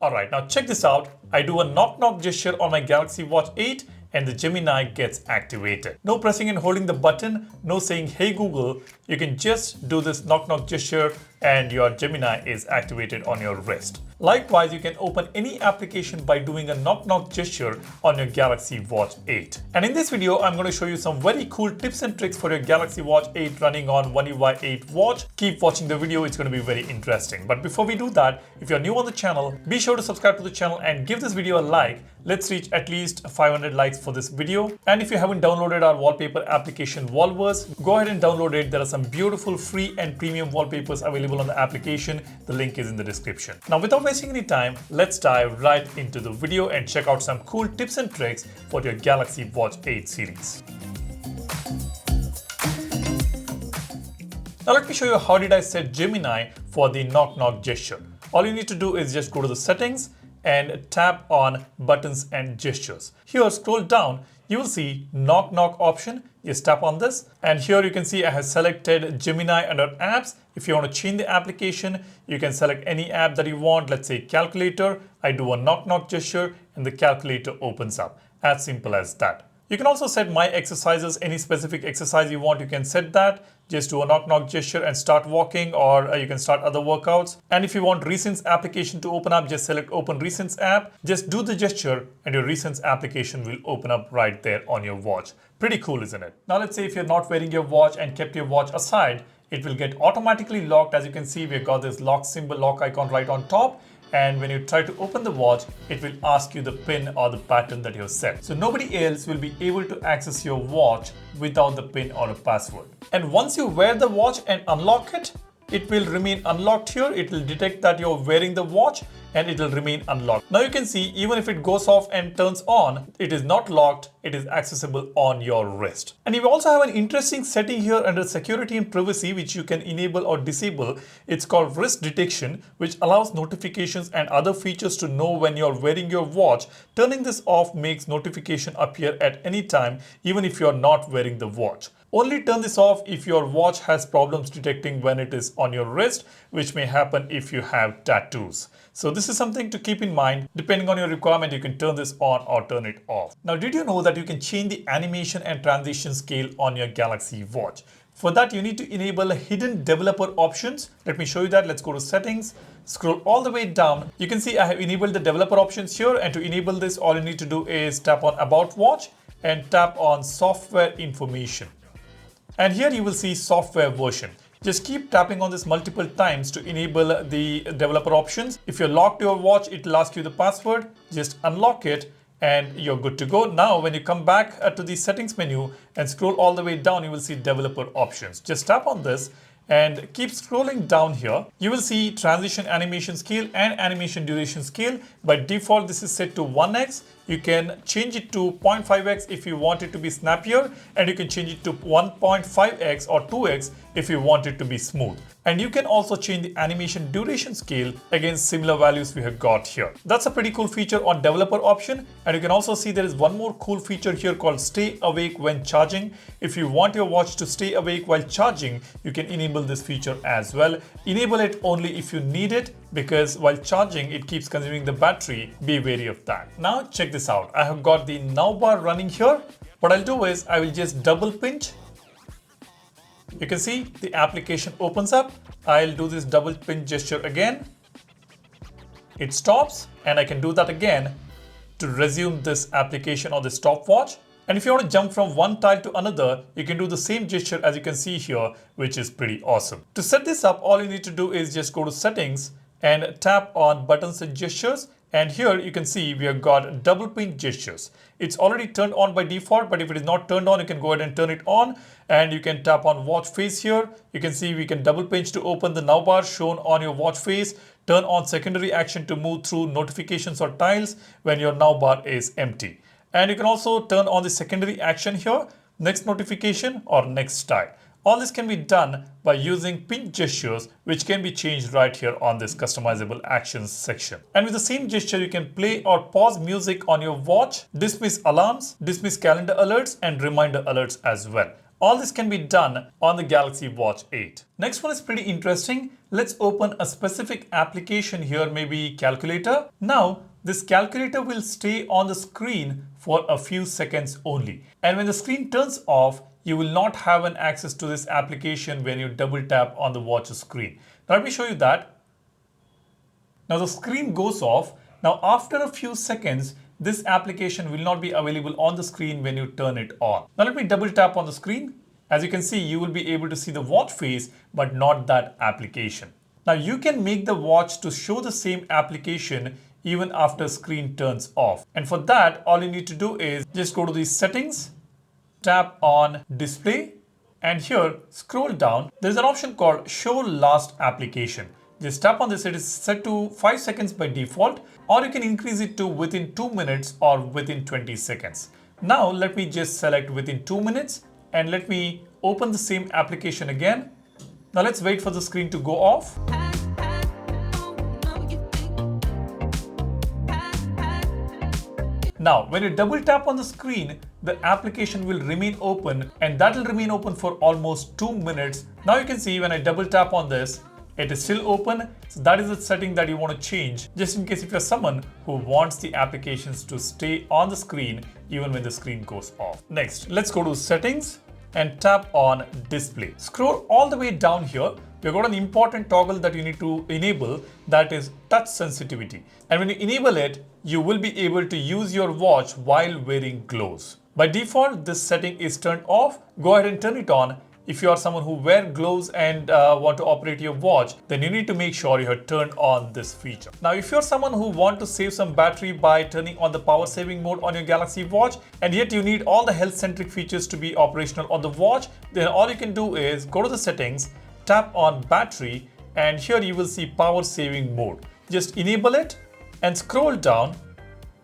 Alright, now check this out. I do a knock knock gesture on my Galaxy Watch 8 and the Gemini gets activated. No pressing and holding the button, no saying hey Google. You can just do this knock knock gesture and your Gemini is activated on your wrist. Likewise, you can open any application by doing a knock knock gesture on your Galaxy Watch 8. And in this video, I'm going to show you some very cool tips and tricks for your Galaxy Watch 8 running on One UI 8 watch. Keep watching the video, it's going to be very interesting. But before we do that, if you're new on the channel, be sure to subscribe to the channel and give this video a like. Let's reach at least 500 likes for this video. And if you haven't downloaded our wallpaper application Wallverse, go ahead and download it. There are some beautiful free and premium wallpapers available on the application. The link is in the description. Now, without wasting any time, let's dive right into the video and check out some cool tips and tricks for your Galaxy Watch 8 series. Now let me show you how did I set Gemini for the knock knock gesture. All you need to do is just go to the settings and tap on buttons and gestures. Here, scroll down, you will see knock knock option. Just tap on this and here you can see I have selected Gemini under apps. If you want to change the application, you can select any app that you want. Let's say calculator. I do a knock knock gesture and the calculator opens up. As simple as that. You can also set my exercises, any specific exercise you want, you can set that. Just do a knock knock gesture and start walking, or you can start other workouts. And if you want Recents application to open up, just select open Recents app. Just do the gesture and your Recents application will open up right there on your watch. Pretty cool, isn't it? Now let's say if you're not wearing your watch and kept your watch aside, it will get automatically locked. As you can see, we've got this lock symbol, lock icon right on top. And when you try to open the watch, it will ask you the pin or the pattern that you have set. So nobody else will be able to access your watch without the pin or a password. And once you wear the watch and unlock it, it will remain unlocked here. It will detect that you're wearing the watch and it will remain unlocked. Now you can see even if it goes off and turns on, it is not locked. It is accessible on your wrist. And you also have an interesting setting here under security and privacy, which you can enable or disable. It's called wrist detection, which allows notifications and other features to know when you're wearing your watch. Turning this off makes notification appear at any time, even if you're not wearing the watch. Only turn this off if your watch has problems detecting when it is on your wrist, which may happen if you have tattoos. So this is something to keep in mind. Depending on your requirement, you can turn this on or turn it off. Now, did you know that you can change the animation and transition scale on your Galaxy Watch? For that, you need to enable hidden developer options. Let me show you that. Let's go to settings, scroll all the way down. You can see I have enabled the developer options here. And to enable this, all you need to do is tap on About Watch and tap on Software Information. And here you will see software version. Just keep tapping on this multiple times to enable the developer options. If you locked your watch, it will ask you the password. Just unlock it and you're good to go. Now, when you come back to the settings menu and scroll all the way down, you will see developer options. Just tap on this and keep scrolling down here. You will see transition animation scale and animation duration scale. By default, this is set to 1x. You can change it to 0.5x if you want it to be snappier, and you can change it to 1.5x or 2x if you want it to be smooth. And you can also change the animation duration scale against similar values we have got here. That's a pretty cool feature on developer option. And you can also see there is one more cool feature here called stay awake when charging. If you want your watch to stay awake while charging, you can enable this feature as well. Enable it only if you need it, because while charging, it keeps consuming the battery. Be wary of that. Now check this out. I have got the now bar running here. What I'll do is I will just double pinch. You can see the application opens up. I'll do this double pinch gesture again. It stops and I can do that again to resume this application or the stopwatch. And if you want to jump from one tile to another, you can do the same gesture as you can see here, which is pretty awesome. To set this up, all you need to do is just go to settings and tap on buttons and gestures. And here you can see we have got double pinch gestures. It's already turned on by default, but if it is not turned on, you can go ahead and turn it on. And you can tap on watch face here. You can see we can double pinch to open the now bar shown on your watch face. Turn on secondary action to move through notifications or tiles when your now bar is empty. And you can also turn on the secondary action here, next notification or next tile. All this can be done by using pinch gestures, which can be changed right here on this customizable actions section. And with the same gesture, you can play or pause music on your watch, dismiss alarms, dismiss calendar alerts, and reminder alerts as well. All this can be done on the Galaxy Watch 8. Next one is pretty interesting. Let's open a specific application here, maybe calculator. Now, this calculator will stay on the screen for a few seconds only. And when the screen turns off, you will not have an access to this application when you double tap on the watch screen. Now, let me show you that. Now the screen goes off. Now after a few seconds, this application will not be available on the screen when you turn it on. Now let me double tap on the screen. As you can see, you will be able to see the watch face, but not that application. Now you can make the watch to show the same application even after screen turns off. And for that, all you need to do is just go to the settings, tap on display, and here scroll down. There's an option called show last application. Just tap on this. It is set to 5 seconds by default, or you can increase it to within 2 minutes or within 20 seconds. Now let me just select within 2 minutes and let me open the same application again. Now let's wait for the screen to go off. Now, when you double tap on the screen, the application will remain open, and that will remain open for almost 2 minutes. Now you can see when I double tap on this, it is still open. So that is the setting that you want to change, just in case if you're someone who wants the applications to stay on the screen even when the screen goes off. Next, let's go to settings and tap on display. Scroll all the way down here. We've got an important toggle that you need to enable, that is touch sensitivity. And when you enable it, you will be able to use your watch while wearing gloves. By default, this setting is turned off. Go ahead and turn it on. If you are someone who wears gloves and want to operate your watch, then you need to make sure you have turned on this feature. Now, if you're someone who wants to save some battery by turning on the power saving mode on your Galaxy Watch, and yet you need all the health centric features to be operational on the watch, then all you can do is go to the settings, tap on battery, and here you will see power saving mode. Just enable it and scroll down.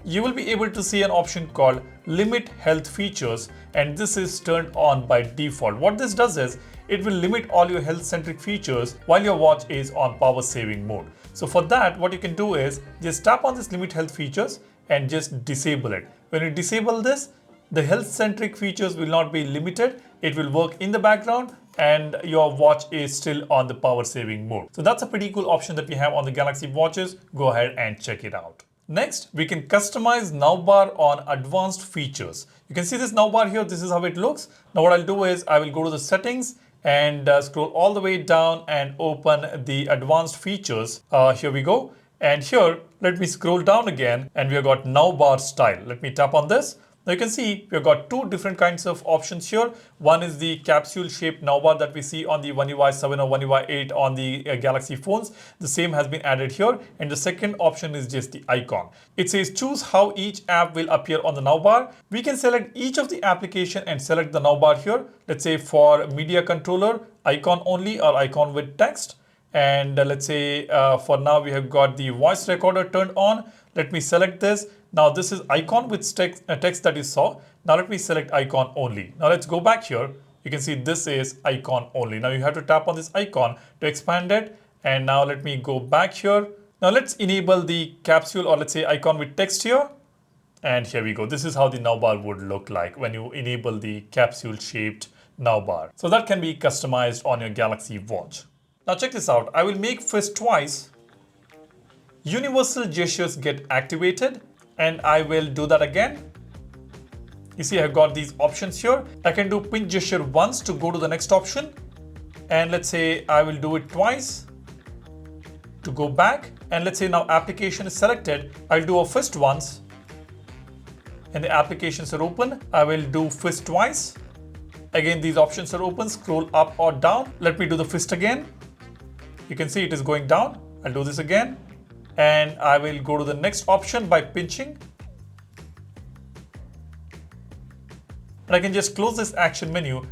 You will be able to see an option called limit health features, and this is turned on by default. What this does is it will limit all your health centric features while your watch is on power saving mode. So for that, what you can do is just tap on this limit health features and just disable it. When you disable this, the health centric features will not be limited. It will work in the background and your watch is still on the power saving mode. So that's a pretty cool option that we have on the Galaxy Watches. Go ahead and check it out. Next, we can customize navbar on advanced features. You can see this navbar here. This is how it looks. Now what I'll do is I will go to the settings and scroll all the way down and open the advanced features. Here we go. And here, let me scroll down again and we have got navbar style. Let me tap on this. Now you can see we've got two different kinds of options here. One is the capsule shaped navbar that we see on the One UI 7 or One UI 8 on the Galaxy phones. The same has been added here. And the second option is just the icon. It says choose how each app will appear on the navbar. We can select each of the application and select the navbar here. Let's say for media controller, icon only or icon with text. And let's say for now we have got the voice recorder turned on. Let me select this. Now this is icon with text that you saw. Now let me select icon only. Now let's go back here. You can see this is icon only. Now you have to tap on this icon to expand it. And now let me go back here. Now let's enable the capsule or let's say icon with text here. And here we go. This is how the navbar would look like when you enable the capsule shaped navbar. So that can be customized on your Galaxy Watch. Now check this out. I will make fist twice. Universal gestures get activated. And I will do that again. You see I've got these options here. I can do pinch gesture once to go to the next option. And let's say I will do it twice to go back. And let's say now application is selected. I'll do a fist once. And the applications are open. I will do fist twice. Again, these options are open. Scroll up or down. Let me do the fist again. You can see it is going down. I'll do this again. And I will go to the next option by pinching. And I can just close this action menu.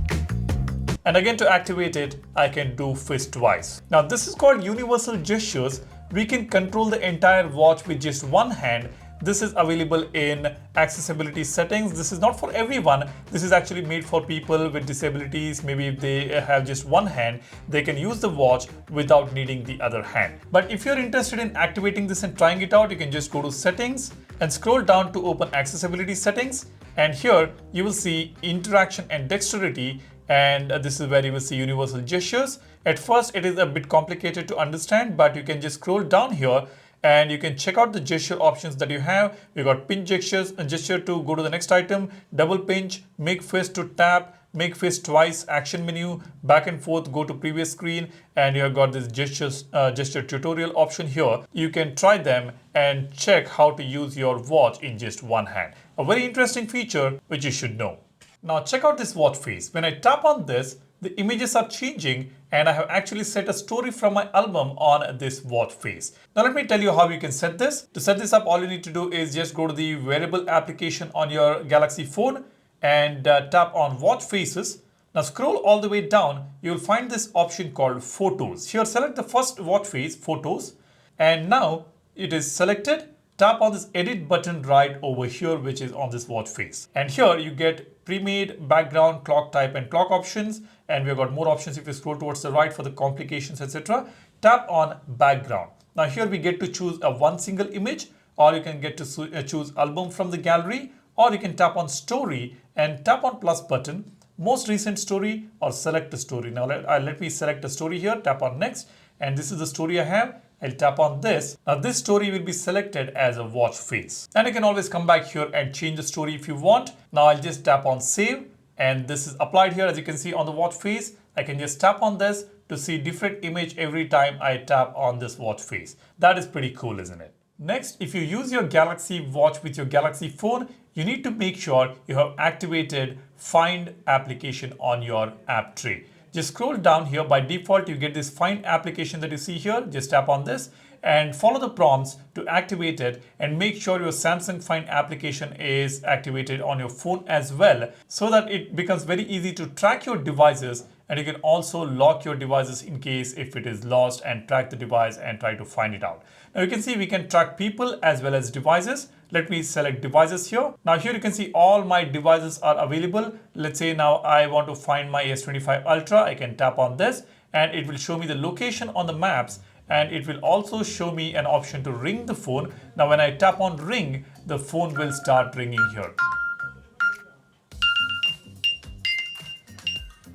And again, to activate it, I can do fist twice. Now this is called universal gestures. We can control the entire watch with just one hand. This is available in accessibility settings. This is not for everyone. This is actually made for people with disabilities. Maybe if they have just one hand, they can use the watch without needing the other hand. But if you're interested in activating this and trying it out, you can just go to settings and scroll down to open accessibility settings. And here you will see interaction and dexterity. and this is where you will see universal gestures. At first it is a bit complicated to understand, but you can just scroll down here and you can check out the gesture options that you have. We got pinch gestures, a gesture to go to the next item, double pinch, make fist to tap, make fist twice, action menu, back and forth, go to previous screen, and you have got this gesture tutorial option here. You can try them and check how to use your watch in just one hand. A very interesting feature which you should know. Now check out this watch face. When I tap on this, the images are changing and I have actually set a story from my album on this watch face. Now let me tell you how you can set this. To set this up, all you need to do is just go to the wearable application on your Galaxy phone and tap on watch faces. Now scroll all the way down, you will find this option called photos. Here select the first watch face, photos, and now it is selected. Tap on this edit button right over here, which is on this watch face. And here you get pre-made background, clock type and clock options. And we've got more options if you scroll towards the right for the complications, etc. Tap on background. Now here we get to choose a one single image, or you can get to choose album from the gallery, or you can tap on story and tap on plus button, most recent story, or select a story. Now let me select a story here, tap on next, and this is the story I have. I'll tap on this. Now this story will be selected as a watch face. And you can always come back here and change the story if you want. Now I'll just tap on save, and this is applied here as you can see on the watch face. I can just tap on this to see different image every time I tap on this watch face. That is pretty cool, isn't it? Next, if you use your Galaxy Watch with your Galaxy phone, you need to make sure you have activated Find application on your app tray. Just scroll down here. By default, you get this Find application that you see here. Just tap on this and follow the prompts to activate it, and make sure your Samsung Find application is activated on your phone as well, so that it becomes very easy to track your devices, and you can also lock your devices in case if it is lost, and track the device and try to find it out. Now you can see we can track people as well as devices. Let me select devices here. Now here you can see all my devices are available. Let's say now I want to find my S25 Ultra. I can tap on this and it will show me the location on the maps, and it will also show me an option to ring the phone. Now when I tap on ring, the phone will start ringing here.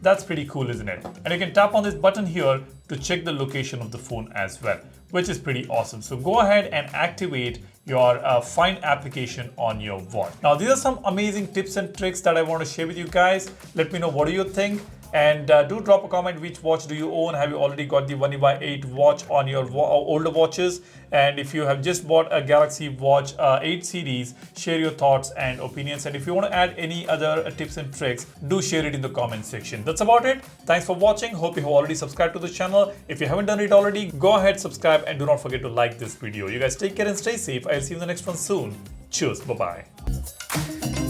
That's pretty cool, isn't it? And you can tap on this button here to check the location of the phone as well, which is pretty awesome. So go ahead and activate your Find application on your watch. Now these are some amazing tips and tricks that I want to share with you guys. Let me know what do you think, and do drop a comment. Which watch do you own? Have you already got the One UI 8 watch on your older watches? And if you have just bought a Galaxy Watch 8 series, share your thoughts and opinions. And if you want to add any other tips and tricks, do share it in the comment section. That's about it. Thanks for watching. Hope you have already subscribed to the channel. If you haven't done it already, go ahead, subscribe, and do not forget to like this video. You guys take care and stay safe. I'll see you in the next one soon. Cheers. Bye-bye.